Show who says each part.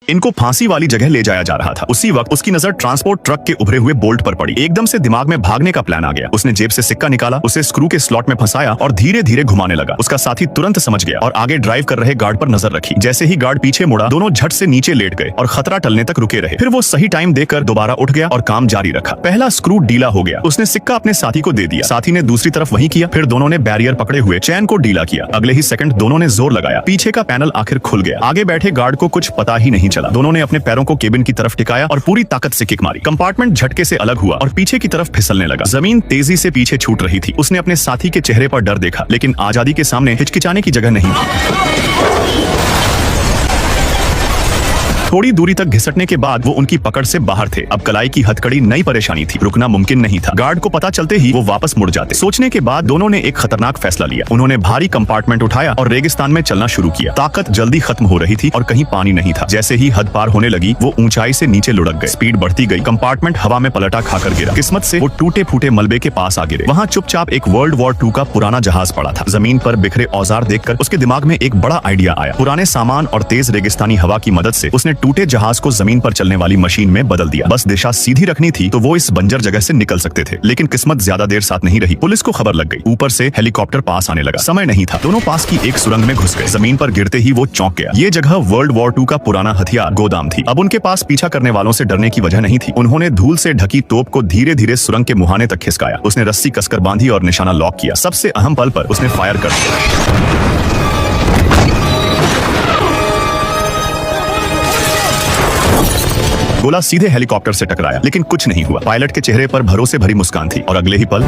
Speaker 1: इनको फांसी वाली जगह ले जाया जा रहा था। उसी वक्त उसकी नजर ट्रांसपोर्ट ट्रक के उभरे हुए बोल्ट पर पड़ी। एकदम से दिमाग में भागने का प्लान आ गया। उसने जेब से सिक्का निकाला, उसे स्क्रू के स्लॉट में फंसाया और धीरे धीरे घुमाने लगा। उसका साथी तुरंत समझ गया और आगे ड्राइव कर रहे गार्ड पर नजर रखी। जैसे ही गार्ड पीछे मुड़ा, दोनों झट से नीचे लेट गए और खतरा टलने तक रुके रहे। फिर वो सही टाइम देखकर दोबारा उठ गया और काम जारी रखा। पहला स्क्रू ढीला हो गया। उसने सिक्का अपने साथी को दे दिया। साथी ने दूसरी तरफ वही किया। फिर दोनों ने बैरियर पकड़े हुए चैन को ढीला किया। अगले ही सेकंड दोनों ने जोर लगाया। पीछे का पैनल आखिर खुल गया। आगे बैठे गार्ड को कुछ पता ही नहीं चला। दोनों ने अपने पैरों को केबिन की तरफ टिकाया और पूरी ताकत से किक मारी। कंपार्टमेंट झटके से अलग हुआ और पीछे की तरफ फिसलने लगा। जमीन तेजी से पीछे छूट रही थी। उसने अपने साथी के चेहरे पर डर देखा, लेकिन आजादी के सामने हिचकिचाने की जगह नहीं थी। थोड़ी दूरी तक घिसटने के बाद वो उनकी पकड़ से बाहर थे। अब कलाई की हथकड़ी नई परेशानी थी। रुकना मुमकिन नहीं था। गार्ड को पता चलते ही वो वापस मुड़ जाते। सोचने के बाद दोनों ने एक खतरनाक फैसला लिया। उन्होंने भारी कंपार्टमेंट उठाया और रेगिस्तान में चलना शुरू किया। ताकत जल्दी खत्म हो रही थी और कहीं पानी नहीं था। जैसे ही हद पार होने लगी, वो ऊंचाई से नीचे लुढ़क गए। स्पीड बढ़ती गई। कंपार्टमेंट हवा में पलटा खाकर गिरा। किस्मत से वो टूटे फूटे मलबे के पास आ गिरे। वहाँ चुपचाप एक वर्ल्ड वॉर 2 का पुराना जहाज पड़ा था। जमीन पर बिखरे औजार देखकर उसके दिमाग में एक बड़ा आइडिया आया। पुराने सामान और तेज रेगिस्तानी हवा की मदद से उसने टूटे जहाज को जमीन पर चलने वाली मशीन में बदल दिया। बस दिशा सीधी रखनी थी तो वो इस बंजर जगह से निकल सकते थे। लेकिन किस्मत ज्यादा देर साथ नहीं रही। पुलिस को खबर लग गई। ऊपर से हेलीकॉप्टर पास आने लगा। समय नहीं था। दोनों पास की एक सुरंग में घुस गए। जमीन पर गिरते ही वो चौंक गया। ये जगह वर्ल्ड वॉर 2 का पुराना हथियार गोदाम थी। अब उनके पास पीछा करने वालों से डरने की वजह नहीं थी। उन्होंने धूल से ढकी तोप को धीरे धीरे सुरंग के मुहाने तक खिसकाया। उसने रस्सी कसकर बांधी और निशाना लॉक किया। सबसे अहम पल पर उसने फायर कर दिया। गोला सीधे हेलीकॉप्टर से टकराया, लेकिन कुछ नहीं हुआ। पायलट के चेहरे पर भरोसे भरी मुस्कान थी और अगले ही पल